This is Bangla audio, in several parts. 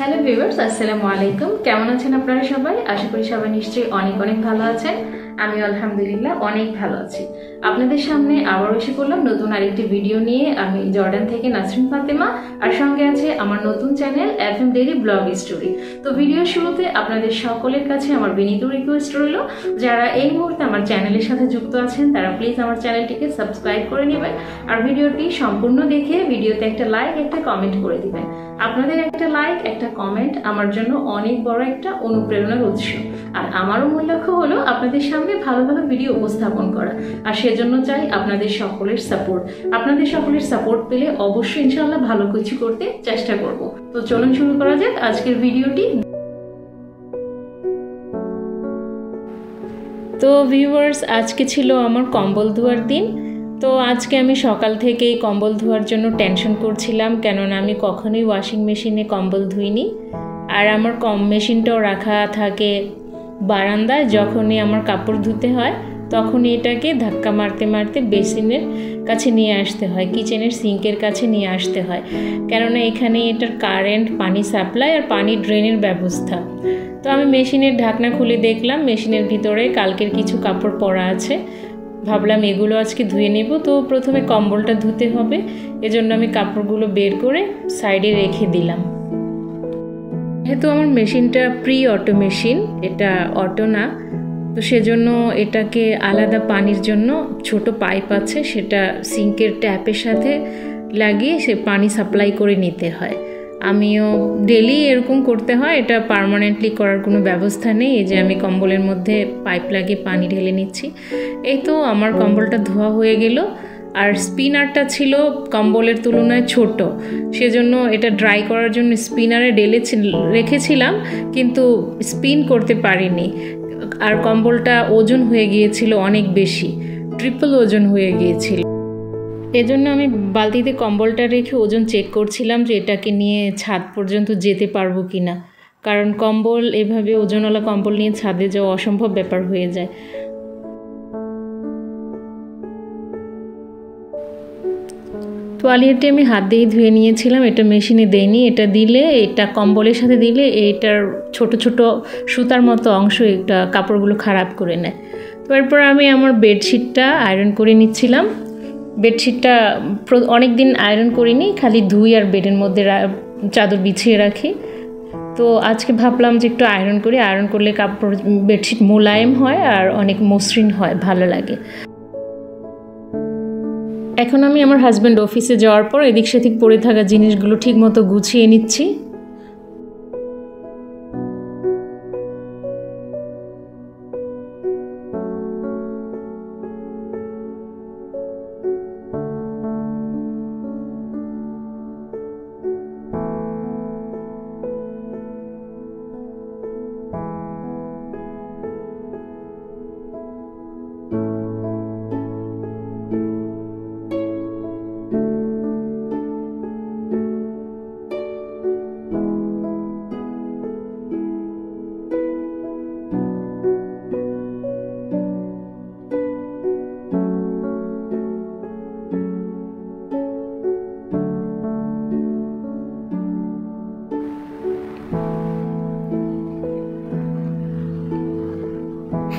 হ্যালো ভিউয়ার্স, আসসালামু আলাইকুম। কেমন আছেন আপনারা সবাই? আশা করি সবাই নিশ্চয়ই অনেক অনেক ভালো আছেন। আমি আলহামদুলিল্লাহ অনেক ভালো আছি। আপনাদের সামনে আবার এসে পড়লাম নতুন আরেকটি ভিডিও নিয়ে। আমি জর্ডান থেকে নাসরিন ফাতেমা, আর সঙ্গে আছে আমার নতুন channel FM daily blog story. তো ভিডিওর শুরুতে আপনাদের সকলের কাছে আমার বিনীত রিকোয়েস্ট রইল, যারা এই মুহূর্তে আমার চ্যানেলের সাথে যুক্ত আছেন তারা প্লিজ আমার চ্যানেলটিকে সাবস্ক্রাইব করে নেবেন, আর ভিডিওটি সম্পূর্ণ দেখে ভিডিওতে একটা লাইক, একটা কমেন্ট করে দিবেন। আপনাদের একটা লাইক, একটা কমেন্ট আমার জন্য অনেক বড় একটা অনুপ্রেরণার উৎস, আর আমারও মূল লক্ষ্য হলো আপনাদের সামনে ভালো ভালো ভিডিও উপস্থাপন করা, আর সেজন্য চাই আপনাদের সকলের সাপোর্ট। আপনাদের সকলের সাপোর্ট পেলে অবশ্যই ইনশাআল্লাহ ভালো কিছু করতে চেষ্টা করব। তো চলুন শুরু করা যাক আজকের ভিডিওটি। তো ভিউয়ার্স, আজকে ছিল আমার কম্বল ধোয়ার দিন। তো আজকে আমি সকাল থেকেই কম্বল ধোয়ার জন্য টেনশন করছিলাম, কেননা আমি কখনোই ওয়াশিং মেশিনে কম্বল ধুইনি। আর আমার মেশিনটাও রাখা থাকে বারান্দায়। যখনই আমার কাপড় ধুতে হয় তখনই এটাকে ধাক্কা মারতে মারতে বেসিনের কাছে নিয়ে আসতে হয়, কিচেনের সিঙ্কের কাছে নিয়ে আসতে হয়, কেননা এখানে এটার কারেন্ট, পানি সাপ্লাই আর পানি ড্রেনের ব্যবস্থা। তো আমি মেশিনের ঢাকনা খুলে দেখলাম মেশিনের ভিতরে কালকের কিছু কাপড় পরা আছে। ভাবলাম এগুলো আজকে ধুয়ে নেব। তো প্রথমে কম্বলটা ধুতে হবে, এজন্য আমি কাপড়গুলো বের করে সাইডে রেখে দিলাম। যেহেতু আমার মেশিনটা প্রি অটো মেশিন, এটা অটো না, তো সেজন্য এটাকে আলাদা পানির জন্য ছোট পাইপ আছে, সেটা সিঙ্কের ট্যাপের সাথে লাগিয়ে সে পানি সাপ্লাই করে নিতে হয়। আমিও ডেলি এরকম করতে হয়, এটা পার্মানেন্টলি করার কোনো ব্যবস্থা নেই। এই যে আমি কম্বলের মধ্যে পাইপ লাগিয়ে পানি ঢেলে নিচ্ছি। এই তো আমার কম্বলটা ধোয়া হয়ে গেল। আর স্পিনারটা ছিল কম্বলের তুলনায় ছোট, সেজন্য এটা ড্রাই করার জন্য স্পিনারে রেখেছিলাম, কিন্তু স্পিন করতে পারিনি। আর কম্বলটা ওজন হয়ে গিয়েছিল অনেক বেশি, ট্রিপল ওজন হয়ে গিয়েছিল। এজন্য আমি বালতিতে কম্বলটা রেখে ওজন চেক করছিলাম যে এটাকে নিয়ে ছাদ পর্যন্ত যেতে পারবো কি না, কারণ কম্বল এভাবে ওজনওয়ালা কম্বল নিয়ে ছাদে যাওয়া অসম্ভব ব্যাপার হয়ে যায়। তোয়ালিয়াটি আমি হাত দিয়ে ধুয়ে নিয়েছিলাম, এটা মেশিনে দেইনি। এটা দিলে, এটা কম্বলের সাথে দিলে এইটার ছোট ছোট সুতার মতো অংশ এটা কাপড়গুলো খারাপ করে নেয়। তো এরপর আমি আমার বেডশিটটা আয়রন করে নিচ্ছিলাম। বেডশিটটা অনেক দিন আয়রন করিনি, খালি ধুই আর বেডের মধ্যে চাদর বিছিয়ে রাখি। তো আজকে ভাবলাম যে একটু আয়রন করি, আয়রন করলে কাপড় বেডশিট মোলায়েম হয় আর অনেক মসৃণ হয়, ভালো লাগে। এখন আমি আমার হাজব্যান্ড অফিসে যাওয়ার পর এদিক সেদিক পড়ে থাকা জিনিসগুলো ঠিক মতো গুছিয়ে নিচ্ছি।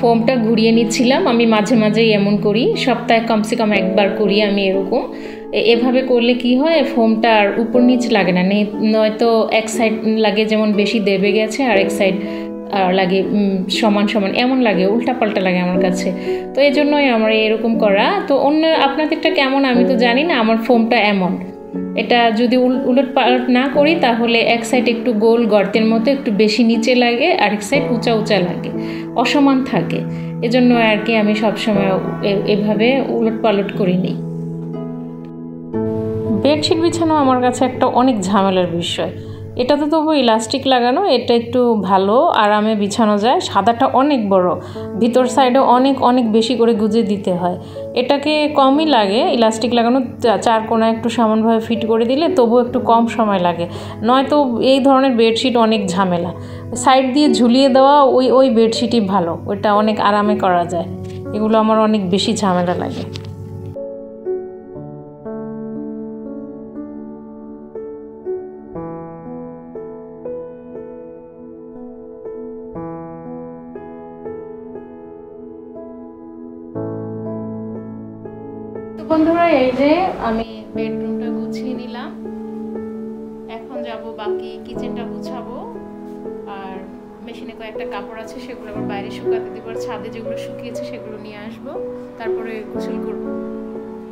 ফোমটা ঘুরিয়ে নিচ্ছিলাম। আমি মাঝে মাঝেই এমন করি, সপ্তাহে কমসে কম একবার করি আমি এরকম। এভাবে করলে কি হয়, ফোমটা আর উপর নিচ লাগে না, নয়তো এক সাইড লাগে যেমন বেশি দেবে গেছে, আর এক সাইড লাগে সমান সমান, এমন লাগে, উল্টাপাল্টা লাগে আমার কাছে। তো এই জন্যই আমার এরকম করা। তো অন্য আপনাদেরটা কেমন আমি তো জানি না, আমার ফোমটা এমন। এটা যদি উলট পালট না করি তাহলে এক সাইড একটু গোল গর্তের মতো একটু বেশি নিচে লাগে, আরেক সাইড উঁচা উঁচা লাগে, অসমান থাকে। এজন্য আর কি আমি সবসময় এভাবে উলট পালট করে নিই। বেডশিট বিছানো আমার কাছে একটা অনেক ঝামেলার বিষয়। এটা তো তবু ইলাস্টিক লাগানো, এটা একটু ভালো আরামে বিছানো যায়। সাদাটা অনেক বড়, ভিতর সাইডে অনেক অনেক বেশি করে গুজে দিতে হয়। এটাকে কমই লাগে, ইলাস্টিক লাগানো চার কোণায় একটু সমানভাবে ফিট করে দিলে তবু একটু কম সময় লাগে। নয়তো এই ধরনের বেডশিট অনেক ঝামেলা। সাইড দিয়ে ঝুলিয়ে দেওয়া ওই বেডশিটই ভালো, ওইটা অনেক আরামে করা যায়। এগুলো আমার অনেক বেশি ঝামেলা লাগে। বন্ধুরা এই যে আমি বেডরুমটা গুছিয়ে নিলাম, এখন যাব বাকি কিচেনটা গুছাবো। আর মেশিনে কয়েকটা কাপড় আছে সেগুলো আবার বাইরে শুকাতে দেবো, আর ছাদে যেগুলো শুকিয়েছে সেগুলো নিয়ে আসবো, তারপরে গোসল করব।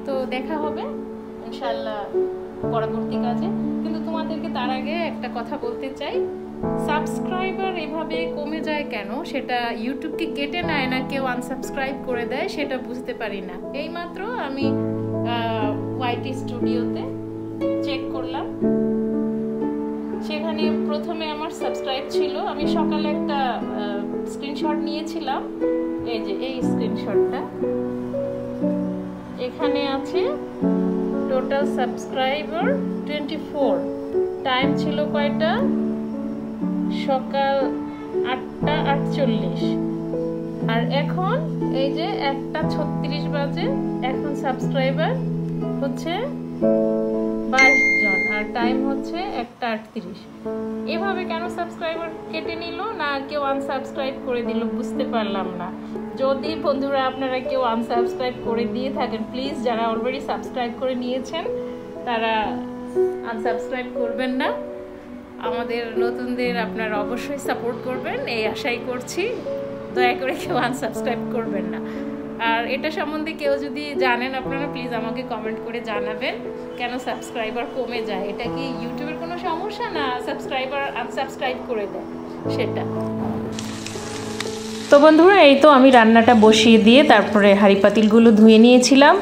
তো দেখা হবে ইনশাআল্লাহ পরবর্তী কাজে। কিন্তু তোমাদেরকে তার আগে একটা কথা বলতে চাই, সাবস্ক্রাইবার এভাবে কমে যায় কেন, সেটা ইউটিউবকে কেটে নেয় না কেউ আনসাবস্ক্রাইব করে দেয়, সেটা বুঝতে পারি না। এইমাত্র আমি ওয়াইটি স্টুডিওতে চেক করলাম, সেখানে প্রথমে আমার সাবস্ক্রাইব ছিল। আমি সকালে একটা স্ক্রিনশট নিয়েছিলাম, এই যে এই স্ক্রিনশটটা, এখানে আছে টোটাল সাবস্ক্রাইবার 24। টাইম ছিল কয়টা? সকাল 8টা 48। আর এখন এই যে 1টা 36 বাজে, এখন সাবস্ক্রাইবার হচ্ছে 22 জন আর টাইম হচ্ছে 1টা 38। এভাবে কেন সাবস্ক্রাইবার কেটে নিল, না কেউ আনসাবস্ক্রাইব করে দিল, বুঝতে পারলাম না। যদি বন্ধুরা আপনারা কেউ আনসাবস্ক্রাইব করে দিয়ে থাকেন, প্লিজ যারা অলরেডি সাবস্ক্রাইব করে নিয়েছেন তারা আনসাবস্ক্রাইব করবেন না। আমাদের নতুনদের আপনারা অবশ্যই সাপোর্ট করবেন, এই আশাই করছি। দয়া করে কেউ আনসাবস্ক্রাইব করবেন না। আর এটা সম্বন্ধে কেউ যদি জানেন আপনারা, প্লিজ আমাকে কমেন্ট করে জানাবেন কেন সাবস্ক্রাইবার কমে যায়। এটা কি ইউটিউবের কোনো সমস্যা, না সাবস্ক্রাইবার আনসাবস্ক্রাইব করে দেয় সেটা। তো বন্ধুরা এই তো আমি রান্নাটা বসিয়ে দিয়ে তারপরে হাঁড়ি পাতিলগুলো ধুয়ে নিয়েছিলাম।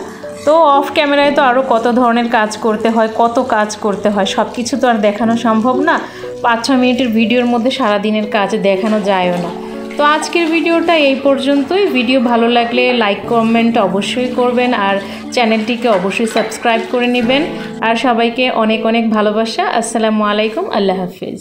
তো অফ ক্যামেরায় তো আরও কত ধরনের কাজ করতে হয়, কত কাজ করতে হয়, সব কিছু তো আর দেখানো সম্ভব না। 5-6 মিনিটের ভিডিওর মধ্যে সারাদিনের কাজ দেখানো যায়ও না। তো আজকের ভিডিওটা এই পর্যন্তই। ভিডিও ভালো লাগলে লাইক কমেন্ট অবশ্যই করবেন, আর চ্যানেলটিকে অবশ্যই সাবস্ক্রাইব করে নেবেন। আর সবাইকে অনেক অনেক ভালোবাসা। আসসালামু আলাইকুম, আল্লাহ হাফিজ।